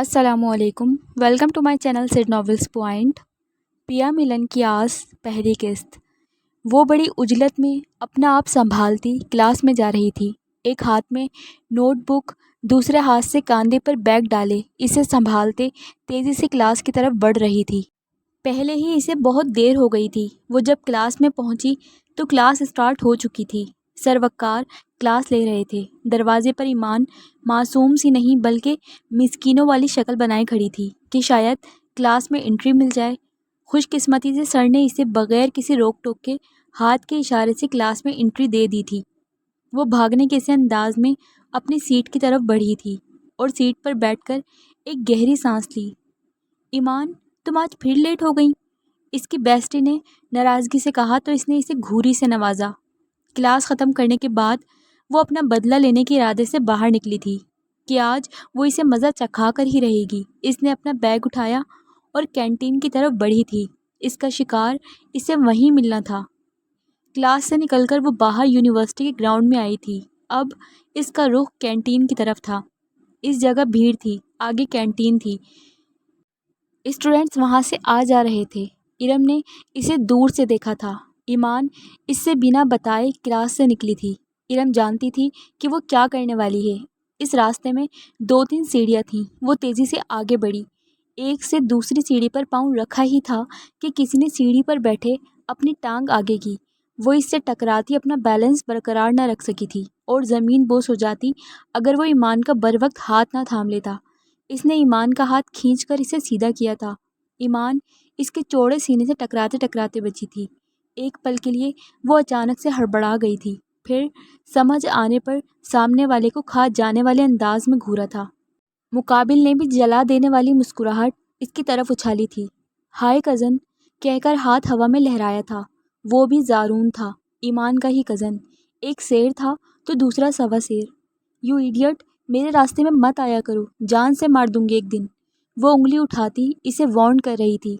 السلام علیکم، welcome to my channel sad novels point. پیا ملن کی آس پہلی قسط۔ وہ بڑی عجلت میں اپنا آپ سنبھالتی کلاس میں جا رہی تھی، ایک ہاتھ میں نوٹ بک، دوسرے ہاتھ سے کاندھے پر بیگ ڈالے اسے سنبھالتے تیزی سے کلاس کی طرف بڑھ رہی تھی۔ پہلے ہی اسے بہت دیر ہو گئی تھی۔ وہ جب کلاس میں پہنچی تو کلاس اسٹارٹ ہو چکی تھی۔ سر وقار کلاس لے رہے تھے۔ دروازے پر ایمان معصوم سی نہیں بلکہ مسکینوں والی شکل بنائے کھڑی تھی کہ شاید کلاس میں انٹری مل جائے۔ خوش قسمتی سے سر نے اسے بغیر کسی روک ٹوک کے ہاتھ کے اشارے سے کلاس میں انٹری دے دی تھی۔ وہ بھاگنے کے سے انداز میں اپنی سیٹ کی طرف بڑھی تھی اور سیٹ پر بیٹھ کر ایک گہری سانس لی۔ ایمان، تم آج پھر لیٹ ہو گئیں، اس کی بیسٹی نے ناراضگی سے کہا تو اس نے اسے گھوری سے نوازا۔ کلاس ختم کرنے کے بعد وہ اپنا بدلہ لینے کے ارادے سے باہر نکلی تھی کہ آج وہ اسے مزہ چکھا کر ہی رہے گی۔ اس نے اپنا بیگ اٹھایا اور کینٹین کی طرف بڑھی تھی۔ اس کا شکار اسے وہیں ملنا تھا۔ کلاس سے نکل کر وہ باہر یونیورسٹی کے گراؤنڈ میں آئی تھی۔ اب اس کا رخ کینٹین کی طرف تھا۔ اس جگہ بھیڑ تھی، آگے کینٹین تھی، اسٹوڈنٹس وہاں سے آ جا رہے تھے۔ ارم نے اسے دور سے دیکھا تھا۔ ایمان اس سے بنا بتائے کلاس سے نکلی تھی۔ ارم جانتی تھی کہ وہ کیا کرنے والی ہے۔ اس راستے میں 2-3 سیڑھیاں تھیں۔ وہ تیزی سے آگے بڑھی۔ ایک سے دوسری سیڑھی پر پاؤں رکھا ہی تھا کہ کسی نے سیڑھی پر بیٹھے اپنی ٹانگ آگے کی۔ وہ اس سے ٹکراتی اپنا بیلنس برقرار نہ رکھ سکی تھی اور زمین بوس ہو جاتی اگر وہ ایمان کا بروقت ہاتھ نہ تھام لیتا۔ اس نے ایمان کا ہاتھ کھینچ کر اسے سیدھا کیا تھا۔ ایمان اس کے چوڑے سینے سے ٹکراتے ٹکراتے بچی تھی۔ ایک پل کے لیے وہ اچانک سے ہڑبڑا گئی تھی، پھر سمجھ آنے پر سامنے والے کو کھا جانے والے انداز میں گھورا تھا۔ مقابل نے بھی جلا دینے والی مسکراہٹ اس کی طرف اچھالی تھی۔ ہائے کزن کہہ کر ہاتھ ہوا میں لہرایا تھا۔ وہ بھی زارون تھا، ایمان کا ہی کزن۔ ایک شیر تھا تو دوسرا سوا شیر۔ یو ایڈیٹ، میرے راستے میں مت آیا کرو، جان سے مار دوں گی ایک دن۔ وہ انگلی اٹھاتی اسے وارن کر رہی تھی۔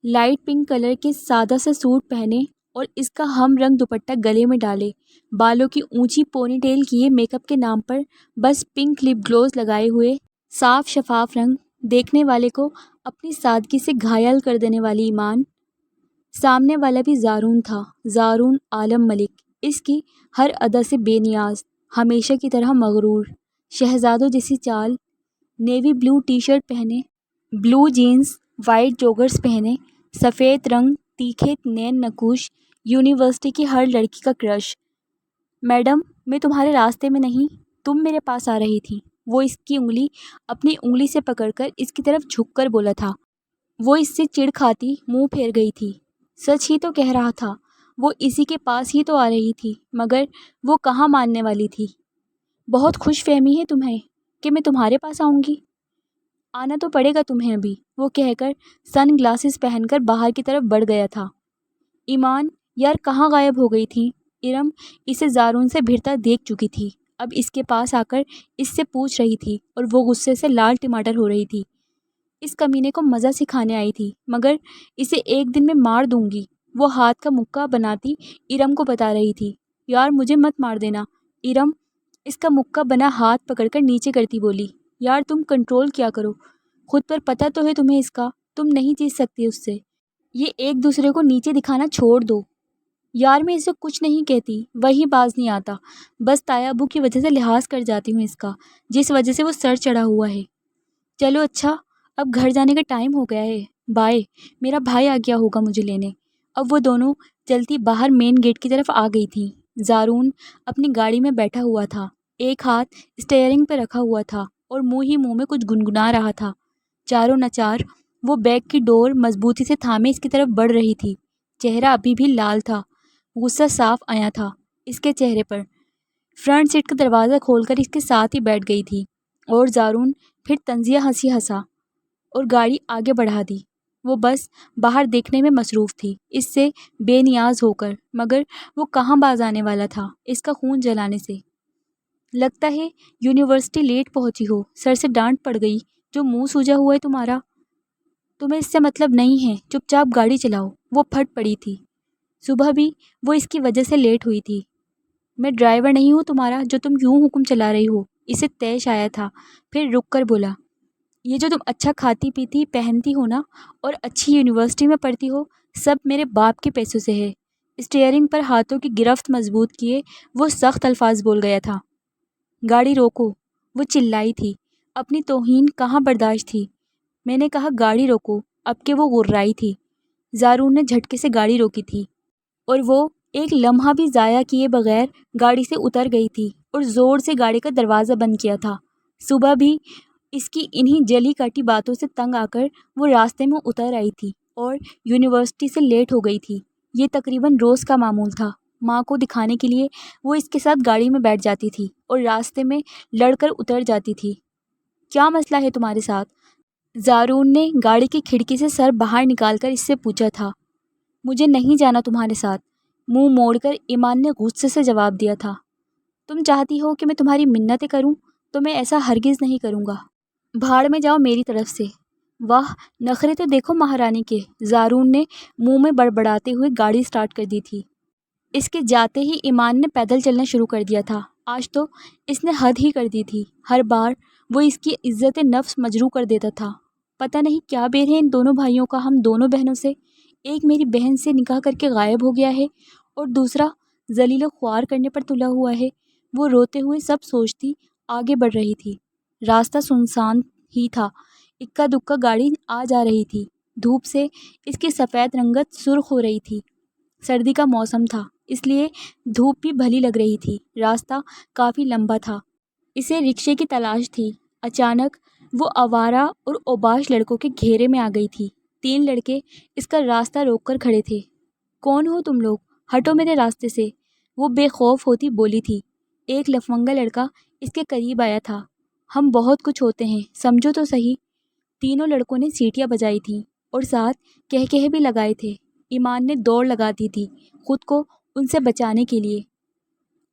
لائٹ پنک کلر کے سادہ سے سوٹ پہنے اور اس کا ہم رنگ دوپٹہ گلے میں ڈالے، بالوں کی اونچی پونی ٹیل کیے، میک اپ کے نام پر بس پنک لپ گلوز لگائے ہوئے، صاف شفاف رنگ دیکھنے والے کو اپنی سادگی سے گھائل کر دینے والی ایمان۔ سامنے والا بھی زارون تھا، زارون عالم ملک، اس کی ہر ادا سے بے نیاز، ہمیشہ کی طرح مغرور، شہزادوں جیسی چال، نیوی بلو ٹی شرٹ پہنے، بلو جینز، وائٹ جوگرز پہنے، سفید رنگ، تیکھے نین نقوش، یونیورسٹی کی ہر لڑکی کا کرش۔ میڈم، میں تمہارے راستے میں نہیں، تم میرے پاس آ رہی تھی۔ وہ اس کی انگلی اپنی انگلی سے پکڑ کر اس کی طرف جھک کر بولا تھا۔ وہ اس سے چڑ کھاتی منہ پھیر گئی تھی۔ سچ ہی تو کہہ رہا تھا، وہ اسی کے پاس ہی تو آ رہی تھی، مگر وہ کہاں ماننے والی تھی۔ بہت خوش فہمی ہے تمہیں کہ میں تمہارے پاس آؤں گی؟ آنا تو پڑے گا تمہیں ابھی، وہ کہہ کر سن گلاسز پہن کر باہر کی طرف بڑھ گیا تھا۔ ایمان یار کہاں غائب ہو گئی تھی؟ ارم اسے زارون سے بھرتا دیکھ چکی تھی، اب اس کے پاس آ کر اس سے پوچھ رہی تھی اور وہ غصے سے لال ٹماٹر ہو رہی تھی۔ اس کمینے کو مزہ سکھانے آئی تھی، مگر اسے ایک دن میں مار دوں گی، وہ ہاتھ کا مکہ بناتی ارم کو بتا رہی تھی۔ یار مجھے مت مار دینا، ارم اس کا مکہ بنا ہاتھ پکڑ کر نیچے کرتی بولی۔ یار تم کنٹرول کیا کرو، خود پر پتہ تو ہے تمہیں اس کا، تم نہیں جیت سکتی اس سے۔ یہ ایک دوسرے کو نیچے دکھانا چھوڑ دو۔ یار میں اسے کچھ نہیں کہتی، وہی باز نہیں آتا، بس تایا ابو کی وجہ سے لحاظ کر جاتی ہوں اس کا، جس وجہ سے وہ سر چڑھا ہوا ہے۔ چلو اچھا، اب گھر جانے کا ٹائم ہو گیا ہے، بائے، میرا بھائی آ گیا ہوگا مجھے لینے۔ اب وہ دونوں چلتی باہر مین گیٹ کی طرف آ گئی تھیں۔ زارون اپنی گاڑی میں بیٹھا ہوا تھا، ایک ہاتھ اسٹیئرنگ پہ رکھا ہوا تھا اور منہ ہی منہ میں کچھ گنگنا رہا تھا۔ چاروں نچار وہ بیگ کی ڈور مضبوطی سے تھامے اس کی طرف بڑھ رہی تھی۔ چہرہ ابھی بھی لال تھا، غصہ صاف آیا تھا اس کے چہرے پر۔ فرنٹ سیٹ کا دروازہ کھول کر اس کے ساتھ ہی بیٹھ گئی تھی اور زارون پھر طنزیہ ہنسی ہنسا اور گاڑی آگے بڑھا دی۔ وہ بس باہر دیکھنے میں مصروف تھی، اس سے بے نیاز ہو کر، مگر وہ کہاں باز آنے والا تھا اس کا خون جلانے سے۔ لگتا ہے یونیورسٹی لیٹ پہنچی ہو، سر سے ڈانٹ پڑ گئی، جو منہ سوجا ہوا ہے تمہارا۔ تمہیں اس سے مطلب نہیں ہے، چپ چاپ گاڑی چلاؤ۔ وہ پھٹ پڑی تھی، صبح بھی وہ اس کی وجہ سے لیٹ ہوئی تھی۔ میں ڈرائیور نہیں ہوں تمہارا جو تم یوں حکم چلا رہی ہو، اسے طیش آیا تھا، پھر رک کر بولا۔ یہ جو تم اچھا کھاتی پیتی پہنتی ہو نا اور اچھی یونیورسٹی میں پڑھتی ہو، سب میرے باپ کے پیسوں سے ہے۔ اسٹیئرنگ پر ہاتھوں کی گرفت مضبوط کیے وہ سخت الفاظ بول گیا تھا۔ گاڑی روکو، وہ چلائی تھی۔ اپنی توہین کہاں برداشت تھی؟ میں نے کہا گاڑی روکو، اب کہ وہ غرائی تھی۔ زارون نے جھٹکے سے گاڑی روکی تھی اور وہ ایک لمحہ بھی ضائع کیے بغیر گاڑی سے اتر گئی تھی اور زور سے گاڑی کا دروازہ بند کیا تھا۔ صبح بھی اس کی انہی جلی کاٹی باتوں سے تنگ آ کر وہ راستے میں اتر آئی تھی اور یونیورسٹی سے لیٹ ہو گئی تھی۔ یہ تقریباً روز کا معمول تھا۔ ماں کو دکھانے کے لیے وہ اس کے ساتھ گاڑی میں بیٹھ جاتی تھی اور راستے میں لڑ کر اتر جاتی تھی۔ کیا مسئلہ ہے تمہارے ساتھ؟ زارون نے گاڑی کی کھڑکی سے سر باہر نکال کر اس سے پوچھا تھا۔ مجھے نہیں جانا تمہارے ساتھ، منہ موڑ کر ایمان نے غصے سے جواب دیا تھا۔ تم چاہتی ہو کہ میں تمہاری منتیں کروں تو میں ایسا ہرگز نہیں کروں گا۔ بھاڑ میں جاؤ میری طرف سے۔ واہ، نخرے تو دیکھو مہارانی کے، زارون نے منہ میں بڑبڑاتے ہوئے گاڑی سٹارٹ کر دی تھی۔ اس کے جاتے ہی ایمان نے پیدل چلنا شروع کر دیا تھا۔ آج تو اس نے حد ہی کر دی تھی۔ ہر بار وہ اس کی عزت نفس مجروح کر دیتا تھا۔ پتہ نہیں کیا بیر ہے ان دونوں بھائیوں کا ہم دونوں بہنوں سے۔ ایک میری بہن سے نکاح کر کے غائب ہو گیا ہے اور دوسرا ذلیل و خوار کرنے پر تلا ہوا ہے۔ وہ روتے ہوئے سب سوچتی آگے بڑھ رہی تھی۔ راستہ سنسان ہی تھا، اکا دکا گاڑی آ جا رہی تھی۔ دھوپ سے اس کی سفید رنگت سرخ ہو رہی تھی۔ سردی کا موسم تھا، اس لیے دھوپ بھی بھلی لگ رہی تھی۔ راستہ کافی لمبا تھا، اسے رکشے کی تلاش تھی۔ اچانک وہ آوارہ اور اوباش لڑکوں کے گھیرے میں آ گئی تھی۔ 3 لڑکے اس کا راستہ روک کر کھڑے تھے۔ کون ہو تم لوگ؟ ہٹو میرے راستے سے، وہ بے خوف ہوتی بولی تھی۔ ایک لفنگا لڑکا اس کے قریب آیا تھا۔ ہم بہت کچھ ہوتے ہیں، سمجھو تو صحیح۔ تینوں لڑکوں نے سیٹیاں بجائی تھیں اور ساتھ کہے بھی لگائے تھے۔ ایمان نے دوڑ لگا دی تھی خود کو ان سے بچانے کے لیے۔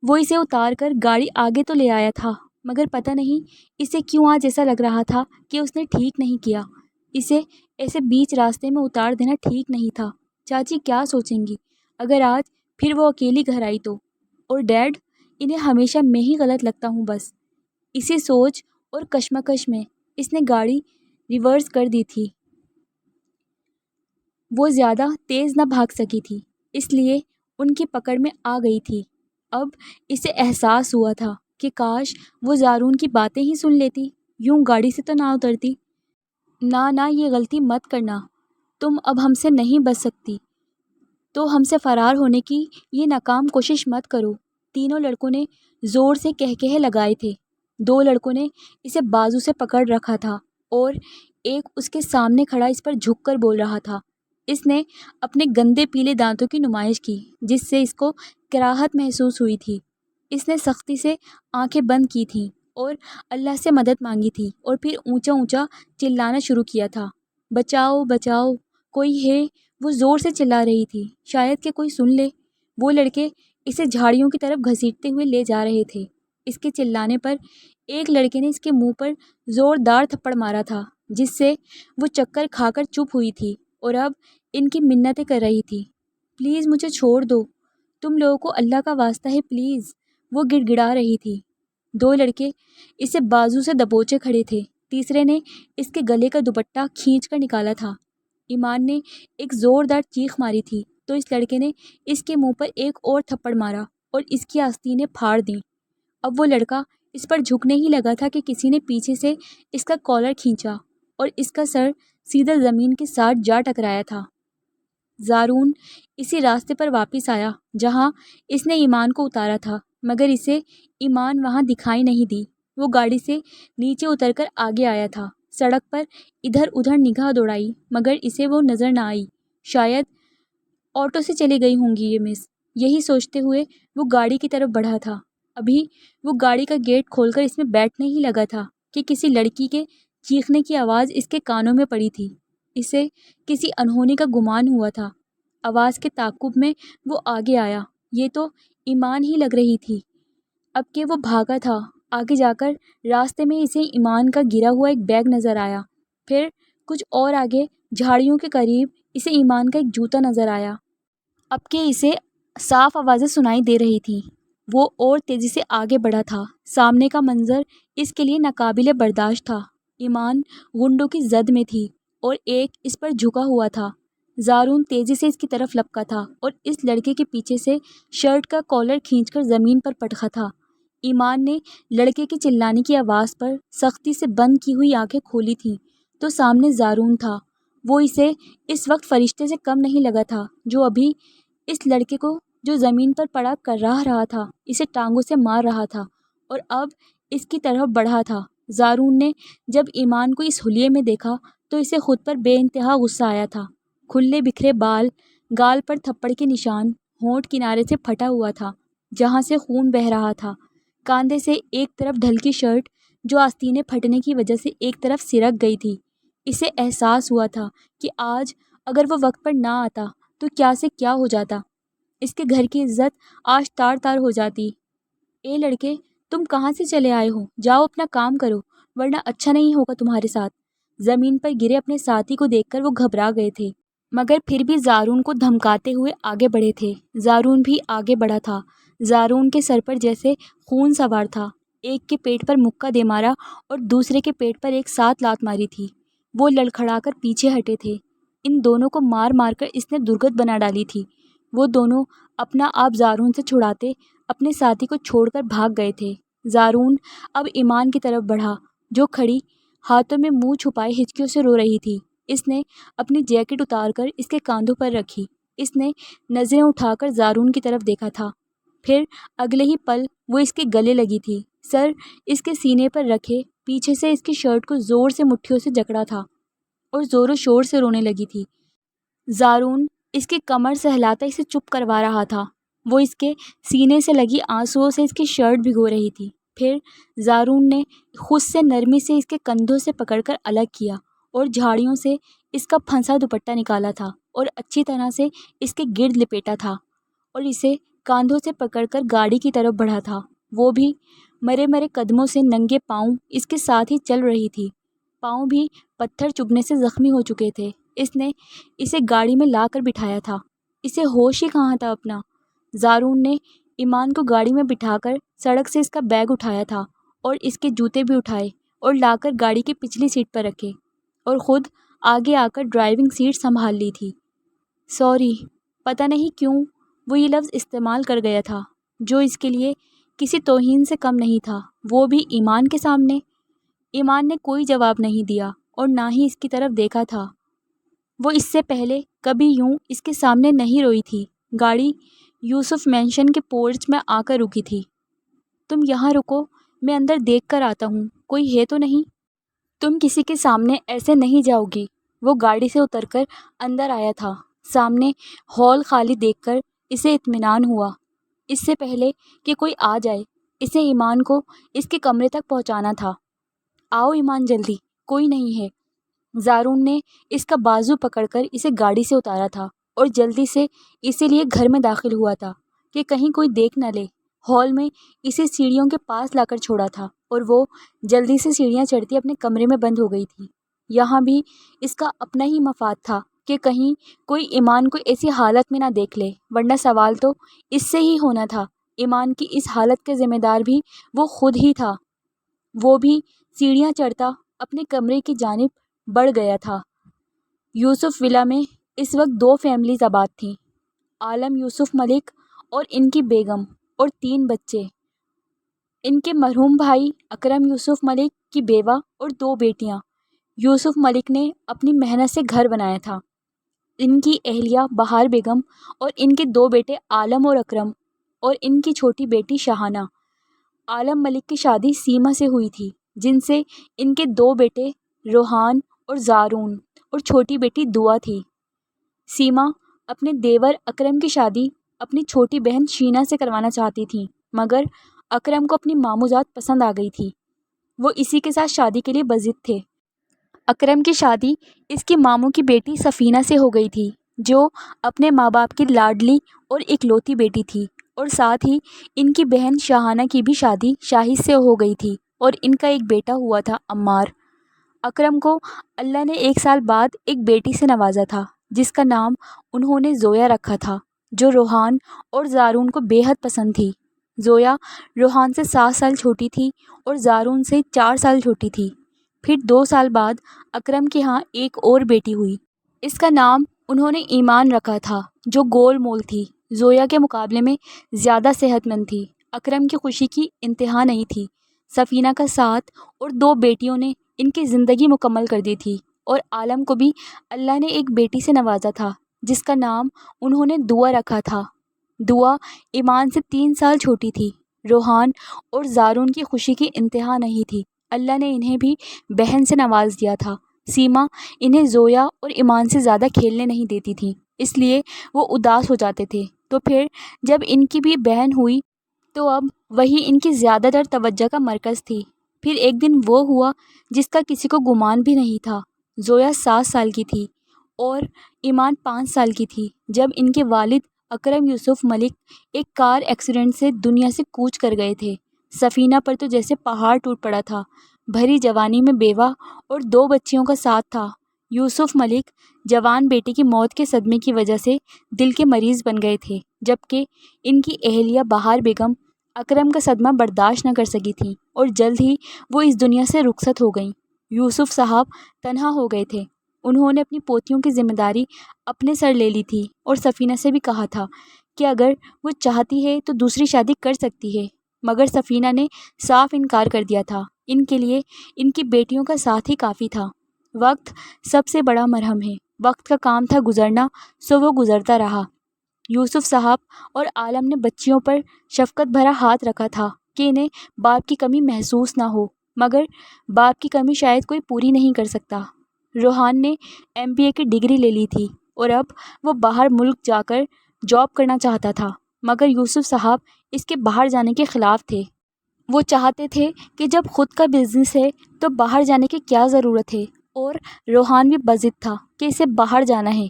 وہ اسے اتار کر گاڑی آگے تو لے آیا تھا، مگر پتہ نہیں اسے کیوں آج ایسا لگ رہا تھا کہ اس نے ٹھیک نہیں کیا۔ اسے ایسے بیچ راستے میں اتار دینا ٹھیک نہیں تھا۔ چاچی کیا سوچیں گی اگر آج پھر وہ اکیلی گھر آئی تو؟ اور ڈیڈ، انہیں ہمیشہ میں ہی غلط لگتا ہوں بس۔ اسی سوچ اور کشمکش میں اس نے گاڑی ریورس کر دی تھی۔ وہ زیادہ تیز نہ بھاگ سکی تھی، اس لیے ان کی پکڑ میں آ گئی تھی۔ اب اسے احساس ہوا تھا کہ کاش وہ زارون کی باتیں ہی سن لیتی، یوں گاڑی سے تو نہ اترتی۔ نہ یہ غلطی مت کرنا، تم اب ہم سے نہیں بچ سکتی، تو ہم سے فرار ہونے کی یہ ناکام کوشش مت کرو۔ تینوں لڑکوں نے زور سے کہے لگائے تھے۔ 2 لڑکوں نے اسے بازو سے پکڑ رکھا تھا اور ایک اس کے سامنے کھڑا اس پر جھک کر بول رہا تھا۔ اس نے اپنے گندے پیلے دانتوں کی نمائش کی جس سے اس کو کراہت محسوس ہوئی تھی۔ اس نے سختی سے آنکھیں بند کی تھیں اور اللہ سے مدد مانگی تھی اور پھر اونچا اونچا چلانا شروع کیا تھا۔ بچاؤ بچاؤ، کوئی ہے، وہ زور سے چلا رہی تھی، شاید کہ کوئی سن لے۔ وہ لڑکے اسے جھاڑیوں کی طرف گھسیٹتے ہوئے لے جا رہے تھے۔ اس کے چلانے پر ایک لڑکے نے اس کے منہ پر زوردار تھپڑ مارا تھا جس سے وہ چکر کھا کر چپ ہوئی تھی اور اب ان کی منتیں کر رہی تھی۔ پلیز مجھے چھوڑ دو، تم لوگوں کو اللہ کا واسطہ ہے پلیز، وہ گڑ گڑا رہی تھی۔ 2 لڑکے اسے بازو سے دبوچے کھڑے تھے، تیسرے نے اس کے گلے کا دوپٹہ کھینچ کر نکالا تھا۔ ایمان نے ایک زوردار چیخ ماری تھی تو اس لڑکے نے اس کے منہ پر ایک اور تھپڑ مارا اور اس کی آستینیں پھاڑ دیں۔ اب وہ لڑکا اس پر جھکنے ہی لگا تھا کہ کسی نے پیچھے سے اس کا کالر کھینچا اور اس کا سر سیدھا زمین کے ساتھ جا ٹکرایا تھا۔ زارون اسی راستے پر واپس آیا جہاں اس نے ایمان کو اتارا تھا، مگر اسے ایمان وہاں دکھائی نہیں دی۔ وہ گاڑی سے نیچے اتر کر آگے آیا تھا، سڑک پر ادھر ادھر نگاہ دوڑائی مگر اسے وہ نظر نہ آئی۔ شاید آٹو سے چلی گئی ہوں گی یہ مس، یہی سوچتے ہوئے وہ گاڑی کی طرف بڑھا تھا۔ ابھی وہ گاڑی کا گیٹ کھول کر اس میں بیٹھنے ہی لگا تھا کہ کسی لڑکی کے چیخنے کی آواز اس کے کانوں میں پڑی تھی۔ اسے کسی انہونی کا گمان ہوا تھا۔ آواز کے تعاقب میں وہ آگے آیا۔ یہ تو ایمان ہی لگ رہی تھی۔ اب کہ وہ بھاگا تھا، آگے جا کر راستے میں اسے ایمان کا گرا ہوا ایک بیگ نظر آیا۔ پھر کچھ اور آگے جھاڑیوں کے قریب اسے ایمان کا ایک جوتا نظر آیا۔ اب کہ اسے صاف آوازیں سنائی دے رہی تھیں۔ وہ اور تیزی سے آگے بڑھا تھا۔ سامنے کا منظر اس کے لیے ناقابل برداشت تھا۔ ایمان غنڈوں کی زد میں تھی اور ایک اس پر جھکا ہوا تھا۔ زارون تیزی سے اس کی طرف لپکا تھا اور اس لڑکے کے پیچھے سے شرٹ کا کالر کھینچ کر زمین پر پٹکا تھا۔ ایمان نے لڑکے کے چلانے کی آواز پر سختی سے بند کی ہوئی آنکھیں کھولی تھیں تو سامنے زارون تھا۔ وہ اسے اس وقت فرشتے سے کم نہیں لگا تھا جو ابھی اس لڑکے کو جو زمین پر پڑا کرا رہا تھا، اسے ٹانگوں سے مار رہا تھا اور اب اس کی طرف بڑھا تھا۔ زارون نے جب ایمان کو اس حلیے میں دیکھا تو اسے خود پر بے انتہا غصہ آیا تھا۔ کھلے بکھرے بال، گال پر تھپڑ کے نشان، ہونٹ کنارے سے پھٹا ہوا تھا جہاں سے خون بہہ رہا تھا، کاندھے سے ایک طرف ڈھلکی شرٹ جو آستینے پھٹنے کی وجہ سے ایک طرف سرک گئی تھی۔ اسے احساس ہوا تھا کہ آج اگر وہ وقت پر نہ آتا تو کیا سے کیا ہو جاتا، اس کے گھر کی عزت آج تار تار ہو جاتی۔ اے لڑکے، تم کہاں سے چلے آئے ہو؟ جاؤ اپنا کام کرو ورنہ اچھا نہیں ہوگا تمہارے ساتھ۔ زمین پر گرے اپنے ساتھی کو دیکھ کر وہ گھبرا گئے تھے مگر پھر بھی زارون کو دھمکاتے ہوئے آگے بڑھے تھے۔ زارون بھی آگے بڑھا تھا۔ زارون کے سر پر جیسے خون سوار تھا۔ ایک کے پیٹ پر مکہ دے مارا اور دوسرے کے پیٹ پر ایک ساتھ لات ماری تھی۔ وہ لڑکھڑا کر پیچھے ہٹے تھے۔ ان دونوں کو مار مار کر اس نے درگت بنا ڈالی تھی۔ وہ دونوں اپنا آپ زارون سے چھڑاتے اپنے ساتھی کو چھوڑ کر بھاگ گئے تھے۔ زارون اب ایمان کی طرف بڑھا جو کھڑی ہاتھوں میں منہ چھپائے ہچکیوں سے رو رہی تھی۔ اس نے اپنی جیکٹ اتار کر اس کے کاندھوں پر رکھی۔ اس نے نظریں اٹھا کر زارون کی طرف دیکھا تھا، پھر اگلے ہی پل وہ اس کے گلے لگی تھی، سر اس کے سینے پر رکھے پیچھے سے اس کی شرٹ کو زور سے مٹھیوں سے جکڑا تھا اور زور و شور سے رونے لگی تھی۔ زارون اس کی کمر سہلاتا اسے چپ کروا رہا تھا۔ وہ اس کے سینے سے لگی آنسوؤں سے اس کی شرٹ بھگو رہی تھی۔ پھر زارون نے خود سے نرمی سے اس کے کندھوں سے پکڑ کر الگ کیا اور جھاڑیوں سے اس کا پھنسا دوپٹہ نکالا تھا اور اچھی طرح سے اس کے گرد لپیٹا تھا اور اسے کاندھوں سے پکڑ کر گاڑی کی طرف بڑھا تھا۔ وہ بھی مرے مرے قدموں سے ننگے پاؤں اس کے ساتھ ہی چل رہی تھی۔ پاؤں بھی پتھر چبھنے سے زخمی ہو چکے تھے۔ اس نے اسے گاڑی میں لا کر بٹھایا تھا۔ اسے ہوش ہی کہاں تھا اپنا۔ زارون نے ایمان کو گاڑی میں بٹھا کر سڑک سے اس کا بیگ اٹھایا تھا اور اس کے جوتے بھی اٹھائے اور لا کر گاڑی کی پچھلی سیٹ پر رکھے اور خود آگے آ کر ڈرائیونگ سیٹ سنبھال لی تھی۔ سوری، پتہ نہیں کیوں وہ یہ لفظ استعمال کر گیا تھا جو اس کے لیے کسی توہین سے کم نہیں تھا، وہ بھی ایمان کے سامنے۔ ایمان نے کوئی جواب نہیں دیا اور نہ ہی اس کی طرف دیکھا تھا۔ وہ اس سے پہلے کبھی یوں اس کے سامنے نہیں روئی تھی۔ گاڑی یوسف مینشن کے پورچ میں آ کر رکی تھی۔ تم یہاں رکو، میں اندر دیکھ کر آتا ہوں، کوئی ہے تو نہیں؟ تم کسی کے سامنے ایسے نہیں جاؤ گی۔ وہ گاڑی سے اتر کر اندر آیا تھا۔ سامنے ہال خالی دیکھ کر اسے اطمینان ہوا۔ اس سے پہلے کہ کوئی آ جائے اسے ایمان کو اس کے کمرے تک پہنچانا تھا۔ آؤ ایمان، جلدی، کوئی نہیں ہے۔ زارون نے اس کا بازو پکڑ کر اسے گاڑی سے اتارا تھا اور جلدی سے اسی لیے گھر میں داخل ہوا تھا کہ کہیں کوئی دیکھ نہ لے۔ ہال میں اسے سیڑھیوں کے پاس لا کر چھوڑا تھا اور وہ جلدی سے سیڑھیاں چڑھتی اپنے کمرے میں بند ہو گئی تھی۔ یہاں بھی اس کا اپنا ہی مفاد تھا کہ کہیں کوئی ایمان کو ایسی حالت میں نہ دیکھ لے، ورنہ سوال تو اس سے ہی ہونا تھا۔ ایمان کی اس حالت کے ذمہ دار بھی وہ خود ہی تھا۔ وہ بھی سیڑھیاں چڑھتا اپنے کمرے کی جانب بڑھ گیا تھا۔ یوسف ولا میں اس وقت 2 فیملیز آباد تھیں، عالم یوسف ملک اور ان کی بیگم اور 3 بچے، ان کے مرحوم بھائی اکرم یوسف ملک کی بیوہ اور 2 بیٹیاں۔ یوسف ملک نے اپنی محنت سے گھر بنایا تھا۔ ان کی اہلیہ بہار بیگم اور ان کے 2 بیٹے عالم اور اکرم اور ان کی چھوٹی بیٹی شاہانہ۔ عالم ملک کی شادی سیما سے ہوئی تھی جن سے ان کے 2 بیٹے روحان اور زارون اور چھوٹی بیٹی دعا تھی۔ سیما اپنے دیور اکرم کی شادی اپنی چھوٹی بہن شینا سے کروانا چاہتی تھی مگر اکرم کو اپنی ماموزاد پسند آ گئی تھی۔ وہ اسی کے ساتھ شادی کے لیے بضد تھے۔ اکرم کی شادی اس کی ماموں کی بیٹی سفینہ سے ہو گئی تھی جو اپنے ماں باپ کی لاڈلی اور اکلوتی بیٹی تھی، اور ساتھ ہی ان کی بہن شاہانہ کی بھی شادی شاہد سے ہو گئی تھی اور ان کا ایک بیٹا ہوا تھا عمار۔ اکرم کو اللہ نے 1 سال بعد ایک بیٹی سے نوازا تھا جس کا نام انہوں نے زویا رکھا تھا، جو روحان اور زارون کو بے حد پسند تھی۔ زویا روحان سے 7 سال چھوٹی تھی اور زارون سے 4 سال چھوٹی تھی۔ پھر 2 سال بعد اکرم کے ہاں ایک اور بیٹی ہوئی۔ اس کا نام انہوں نے ایمان رکھا تھا، جو گول مول تھی، زویا کے مقابلے میں زیادہ صحت مند تھی۔ اکرم کی خوشی کی انتہا نہیں تھی۔ سفینہ کا ساتھ اور 2 بیٹیوں نے ان کی زندگی مکمل کر دی تھی، اور عالم کو بھی اللہ نے ایک بیٹی سے نوازا تھا جس کا نام انہوں نے دعا رکھا تھا۔ دعا ایمان سے 3 سال چھوٹی تھی۔ روحان اور زارون کی خوشی کی انتہا نہیں تھی۔ اللہ نے انہیں بھی بہن سے نواز دیا تھا۔ سیما انہیں زویا اور ایمان سے زیادہ کھیلنے نہیں دیتی تھی، اس لیے وہ اداس ہو جاتے تھے۔ تو پھر جب ان کی بھی بہن ہوئی تو اب وہی ان کی زیادہ تر توجہ کا مرکز تھی۔ پھر ایک دن وہ ہوا جس کا کسی کو گمان بھی نہیں تھا۔ زویا 7 سال کی تھی اور ایمان 5 سال کی تھی جب ان کے والد اکرم یوسف ملک ایک کار ایکسیڈنٹ سے دنیا سے کوچ کر گئے تھے۔ سفینہ پر تو جیسے پہاڑ ٹوٹ پڑا تھا۔ بھری جوانی میں بیوہ اور 2 بچیوں کا ساتھ تھا۔ یوسف ملک جوان بیٹے کی موت کے صدمے کی وجہ سے دل کے مریض بن گئے تھے، جبکہ ان کی اہلیہ بہار بیگم اکرم کا صدمہ برداشت نہ کر سکی تھیں اور جلد ہی وہ اس دنیا سے رخصت ہو گئیں۔ یوسف صاحب تنہا ہو گئے تھے۔ انہوں نے اپنی پوتیوں کی ذمہ داری اپنے سر لے لی تھی اور سفینہ سے بھی کہا تھا کہ اگر وہ چاہتی ہے تو دوسری شادی کر سکتی ہے، مگر سفینہ نے صاف انکار کر دیا تھا۔ ان کے لیے ان کی بیٹیوں کا ساتھ ہی کافی تھا۔ وقت سب سے بڑا مرہم ہے۔ وقت کا کام تھا گزرنا، سو وہ گزرتا رہا۔ یوسف صاحب اور عالم نے بچیوں پر شفقت بھرا ہاتھ رکھا تھا کہ انہیں باپ کی کمی محسوس نہ ہو، مگر باپ کی کمی شاید کوئی پوری نہیں کر سکتا۔ روحان نے MBA کی ڈگری لے لی تھی اور اب وہ باہر ملک جا کر جاب کرنا چاہتا تھا، مگر یوسف صاحب اس کے باہر جانے کے خلاف تھے۔ وہ چاہتے تھے کہ جب خود کا بزنس ہے تو باہر جانے کی کیا ضرورت ہے، اور روحان بھی بضد تھا کہ اسے باہر جانا ہے۔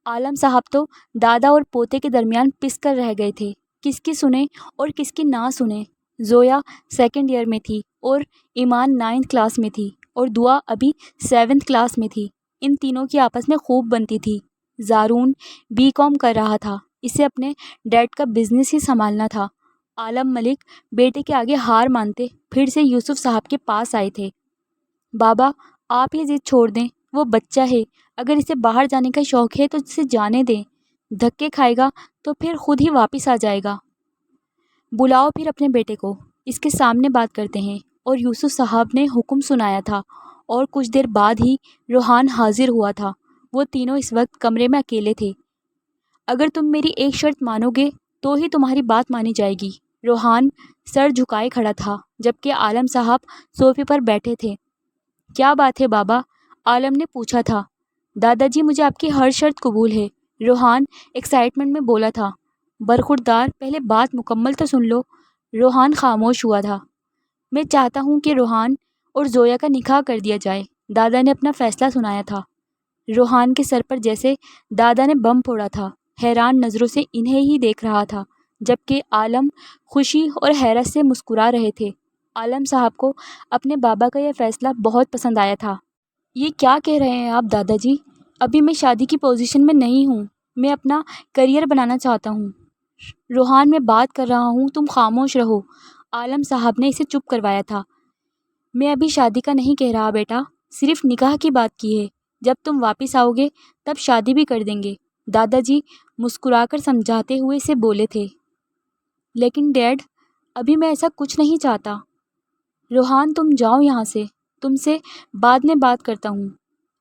عالم صاحب تو دادا اور پوتے کے درمیان پس کر رہ گئے تھے، کس کی سنیں اور کس کی نہ سنیں۔ زویا 2nd ایئر میں تھی اور ایمان 9th کلاس میں تھی اور دعا ابھی 7th کلاس میں تھی۔ ان تینوں کی آپس میں خوب بنتی تھی۔ زارون BCom کر رہا تھا، اسے اپنے ڈیڈ کا بزنس ہی سنبھالنا تھا۔ عالم ملک بیٹے کے آگے ہار مانتے پھر سے یوسف صاحب کے پاس آئے تھے۔ بابا آپ یہ ضد چھوڑ دیں، وہ بچہ ہے، اگر اسے باہر جانے کا شوق ہے تو اسے جانے دیں، دھکے کھائے گا تو پھر خود ہی واپس آ جائے گا۔ بلاؤ پھر اپنے بیٹے کو، اس کے سامنے بات کرتے ہیں۔ اور یوسف صاحب نے حکم سنایا تھا اور کچھ دیر بعد ہی روحان حاضر ہوا تھا۔ وہ تینوں اس وقت کمرے میں اکیلے تھے۔ اگر تم میری ایک شرط مانو گے تو ہی تمہاری بات مانی جائے گی۔ روحان سر جھکائے کھڑا تھا جبکہ عالم صاحب صوفے پر بیٹھے تھے۔ کیا بات ہے بابا؟ عالم نے پوچھا تھا۔ دادا جی مجھے آپ کی ہر شرط قبول ہے، روحان ایکسائٹمنٹ میں بولا تھا۔ برخوردار پہلے بات مکمل تو سن لو۔ روحان خاموش ہوا تھا۔ میں چاہتا ہوں کہ روحان اور زویا کا نکاح کر دیا جائے، دادا نے اپنا فیصلہ سنایا تھا۔ روحان کے سر پر جیسے دادا نے بم پھوڑا تھا، حیران نظروں سے انہیں ہی دیکھ رہا تھا، جبکہ عالم خوشی اور حیرت سے مسکرا رہے تھے۔ عالم صاحب کو اپنے بابا کا یہ فیصلہ بہت پسند آیا تھا۔ یہ کیا کہہ رہے ہیں آپ دادا جی؟ ابھی میں شادی کی پوزیشن میں نہیں ہوں، میں اپنا کریئر بنانا چاہتا ہوں۔ روحان میں بات کر رہا ہوں، تم خاموش رہو۔ عالم صاحب نے اسے چپ کروایا تھا۔ میں ابھی شادی کا نہیں کہہ رہا بیٹا، صرف نکاح کی بات کی ہے۔ جب تم واپس آؤ گے تب شادی بھی کر دیں گے، دادا جی مسکرا کر سمجھاتے ہوئے اسے بولے تھے۔ لیکن ڈیڈ ابھی میں ایسا کچھ نہیں چاہتا۔ روحان تم جاؤ یہاں سے، تم سے بعد میں بات کرتا ہوں۔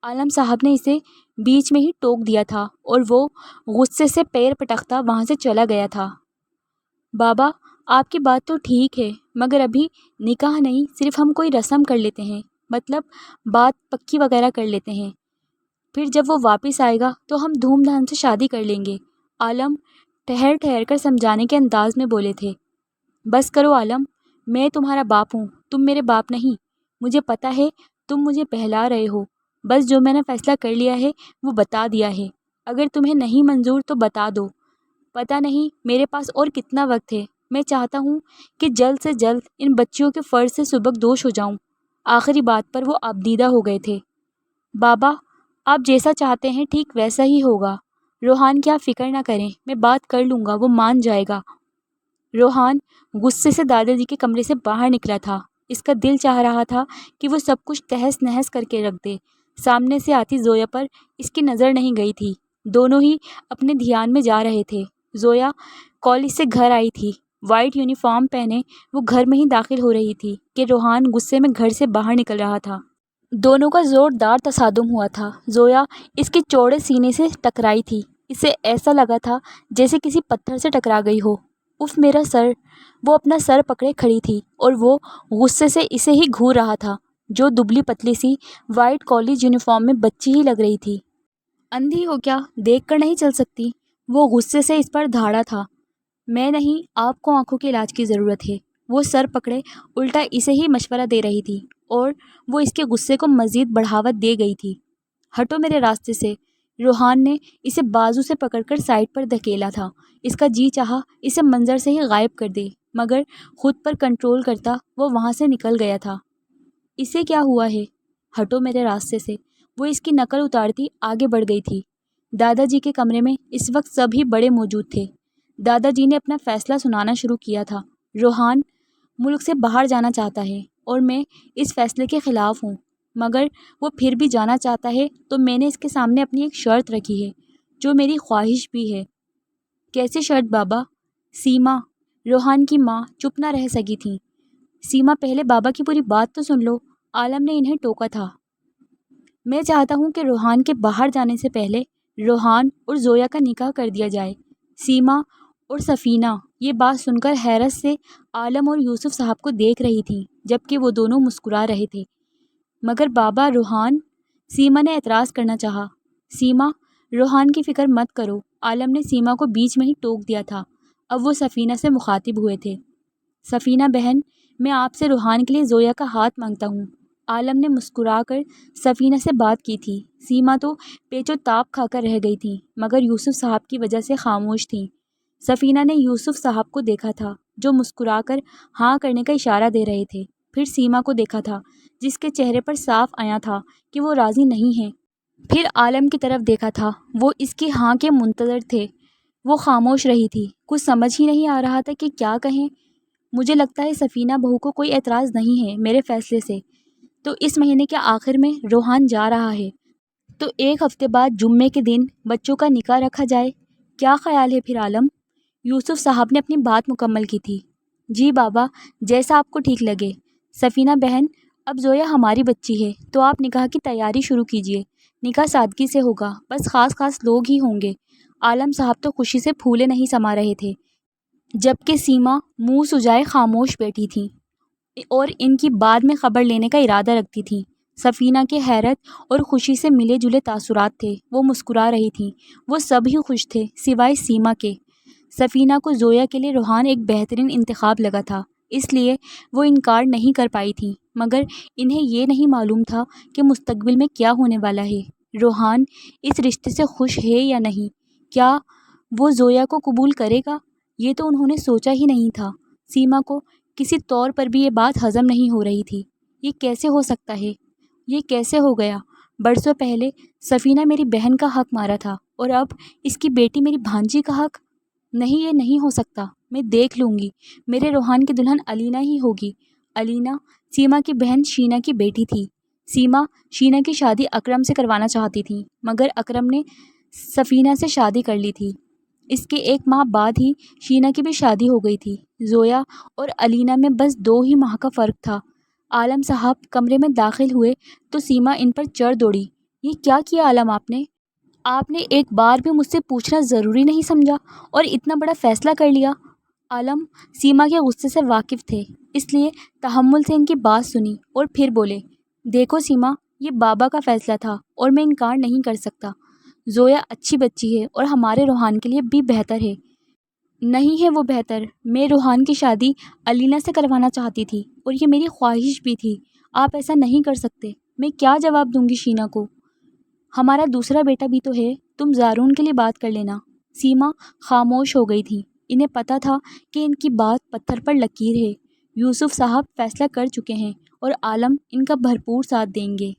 عالم صاحب نے اسے بیچ میں ہی ٹوک دیا تھا اور وہ غصے سے پیر پٹکتا وہاں سے چلا گیا تھا۔ بابا آپ کی بات تو ٹھیک ہے، مگر ابھی نکاح نہیں، صرف ہم کوئی رسم کر لیتے ہیں، مطلب بات پکی وغیرہ کر لیتے ہیں، پھر جب وہ واپس آئے گا تو ہم دھوم دھام سے شادی کر لیں گے۔ عالم ٹھہر ٹھہر کر سمجھانے کے انداز میں بولے تھے۔ بس کرو عالم، میں تمہارا باپ ہوں، تم میرے باپ نہیں۔ مجھے پتہ ہے تم مجھے بہلا رہے ہو، بس جو میں نے فیصلہ کر لیا ہے وہ بتا دیا ہے، اگر تمہیں نہیں منظور تو بتا دو۔ پتہ نہیں میرے پاس اور کتنا وقت ہے، میں چاہتا ہوں کہ جلد سے جلد ان بچیوں کے فرض سے سبکدوش ہو جاؤں۔ آخری بات پر وہ ابدیدہ ہو گئے تھے۔ بابا آپ جیسا چاہتے ہیں ٹھیک ویسا ہی ہوگا، روحان کی آپ فکر نہ کریں، میں بات کر لوں گا، وہ مان جائے گا۔ روحان غصے سے دادا جی کے کمرے سے باہر نکلا تھا۔ اس کا دل چاہ رہا تھا کہ وہ سب کچھ تہس نہس کر کے رکھ دے۔ سامنے سے آتی زویا پر اس کی نظر نہیں گئی تھی۔ دونوں ہی اپنے دھیان میں جا رہے تھے۔ زویا کالج سے گھر آئی تھی۔ وائٹ یونیفارم پہنے وہ گھر میں ہی داخل ہو رہی تھی کہ روحان غصے میں گھر سے باہر نکل رہا تھا۔ دونوں کا زوردار تصادم ہوا تھا۔ زویا اس کے چوڑے سینے سے ٹکرائی تھی۔ اسے ایسا لگا تھا جیسے کسی پتھر سے ٹکرا گئی ہو۔ اف میرا سر! وہ اپنا سر پکڑے کھڑی تھی اور وہ غصے سے اسے ہی گھور رہا تھا، جو دبلی پتلی سی وائٹ کالج یونیفارم میں بچی ہی لگ رہی تھی۔ اندھی ہو کیا؟ دیکھ کر نہیں چل سکتی؟ وہ غصے سے اس پر دھاڑا تھا۔ میں نہیں، آپ کو آنکھوں کے علاج کی ضرورت ہے۔ وہ سر پکڑے الٹا اسے ہی مشورہ دے رہی تھی اور وہ اس کے غصے کو مزید بڑھاوا دے گئی تھی۔ ہٹو میرے راستے سے! روحان نے اسے بازو سے پکڑ کر سائڈ پر دھکیلا تھا۔ اس کا جی چاہا اسے منظر سے ہی غائب کر دے، مگر خود پر کنٹرول کرتا وہ وہاں سے نکل گیا تھا۔ اسے کیا ہوا ہے؟ ہٹو میرے راستے سے! وہ اس کی نقل اتارتی آگے بڑھ گئی تھی۔ دادا جی کے کمرے میں اس وقت سبھی بڑے موجود تھے۔ دادا جی نے اپنا فیصلہ سنانا شروع کیا تھا۔ روحان ملک سے باہر جانا چاہتا ہے اور میں اس فیصلے کے خلاف ہوں، مگر وہ پھر بھی جانا چاہتا ہے تو میں نے اس کے سامنے اپنی ایک شرط رکھی ہے، جو میری خواہش بھی ہے۔ کیسی شرط بابا؟ سیما، روحان کی ماں چپ نہ رہ سکی تھیں۔ سیما پہلے بابا کی پوری بات تو سن لو، عالم نے انہیں ٹوکا تھا۔ میں چاہتا ہوں کہ روحان کے باہر جانے سے پہلے روحان اور زویا کا نکاح کر دیا جائے۔ سیما اور سفینہ یہ بات سن کر حیرت سے عالم اور یوسف صاحب کو دیکھ رہی تھیں، جبکہ وہ دونوں مسکرا رہے تھے۔ مگر بابا، روحان! سیما نے اعتراض کرنا چاہا۔ سیما، روحان کی فکر مت کرو، عالم نے سیما کو بیچ میں ہی ٹوک دیا تھا۔ اب وہ سفینہ سے مخاطب ہوئے تھے۔ سفینہ بہن، میں آپ سے روحان کے لیے زویا کا ہاتھ مانگتا ہوں۔ عالم نے مسکرا کر سفینہ سے بات کی تھی۔ سیما تو پیچ و تاب کھا کر رہ گئی تھی، مگر یوسف صاحب کی وجہ سے خاموش تھیں۔ سفینہ نے یوسف صاحب کو دیکھا تھا، جو مسکرا کر ہاں کرنے کا اشارہ دے رہے تھے۔ پھر سیما کو دیکھا تھا، جس کے چہرے پر صاف آیا تھا کہ وہ راضی نہیں ہے۔ پھر عالم کی طرف دیکھا تھا، وہ اس کی ہاں کے منتظر تھے۔ وہ خاموش رہی تھی، کچھ سمجھ ہی نہیں آ رہا تھا کہ کیا کہیں۔ مجھے لگتا ہے سفینہ بہو کو کوئی اعتراض نہیں ہے میرے فیصلے سے، تو اس مہینے کے آخر میں روحان جا رہا ہے، تو ایک ہفتے بعد جمعے کے دن بچوں کا نکاح رکھا جائے۔ کیا خیال ہے پھر عالم؟ یوسف صاحب نے اپنی بات مکمل کی تھی۔ جی بابا، جیسا آپ کو ٹھیک لگے۔ سفینہ بہن، اب زویا ہماری بچی ہے، تو آپ نکاح کی تیاری شروع کیجیے۔ نکاح سادگی سے ہوگا، بس خاص لوگ ہی ہوں گے۔ عالم صاحب تو خوشی سے پھولے نہیں سما رہے تھے، جبکہ سیما منہ سجائے خاموش بیٹھی تھی اور ان کی بعد میں خبر لینے کا ارادہ رکھتی تھی۔ سفینہ کے حیرت اور خوشی سے ملے جلے تاثرات تھے۔ وہ مسکرا رہی تھیں۔ وہ سب ہی خوش تھے سوائے سیما کے۔ سفینہ کو زویا کے لیے روحان ایک بہترین انتخاب لگا تھا، اس لیے وہ انکار نہیں کر پائی تھیں، مگر انہیں یہ نہیں معلوم تھا کہ مستقبل میں کیا ہونے والا ہے۔ روحان اس رشتے سے خوش ہے یا نہیں؟ کیا وہ زویا کو قبول کرے گا؟ یہ تو انہوں نے سوچا ہی نہیں تھا۔ سیما کو کسی طور پر بھی یہ بات ہضم نہیں ہو رہی تھی۔ یہ کیسے ہو سکتا ہے؟ یہ کیسے ہو گیا؟ برسوں پہلے سفینہ میری بہن کا حق مارا تھا اور اب اس کی بیٹی میری بھانجی کا حق؟ نہیں، یہ نہیں ہو سکتا۔ میں دیکھ لوں گی، میرے روحان کی دلہن علینا ہی ہوگی۔ علینا سیما کی بہن شینا کی بیٹی تھی۔ سیما شینا کی شادی اکرم سے کروانا چاہتی تھی، مگر اکرم نے سفینہ سے شادی کر لی تھی۔ اس کے ایک ماہ بعد ہی شینا کی بھی شادی ہو گئی تھی۔ زویا اور علینا میں بس 2 ہی ماہ کا فرق تھا۔ عالم صاحب کمرے میں داخل ہوئے تو سیما ان پر چڑھ دوڑی۔ یہ کیا کیا عالم آپ نے ایک بار بھی مجھ سے پوچھنا ضروری نہیں سمجھا اور اتنا بڑا فیصلہ کر لیا؟ عالم سیما کے غصے سے واقف تھے، اس لیے تحمل سے ان کی بات سنی اور پھر بولے، دیکھو سیما، یہ بابا کا فیصلہ تھا اور میں انکار نہیں کر سکتا۔ زویا اچھی بچی ہے اور ہمارے روحان کے لیے بھی بہتر ہے۔ نہیں ہے وہ بہتر، میں روحان کی شادی علینا سے کروانا چاہتی تھی اور یہ میری خواہش بھی تھی۔ آپ ایسا نہیں کر سکتے۔ میں کیا جواب دوں گی شینا کو؟ ہمارا دوسرا بیٹا بھی تو ہے، تم زارون کے لیے بات کر لینا۔ سیما خاموش ہو گئی تھی۔ انہیں پتہ تھا کہ ان کی بات پتھر پر لکیر ہے۔ یوسف صاحب فیصلہ کر چکے ہیں اور عالم ان کا بھرپور ساتھ دیں گے۔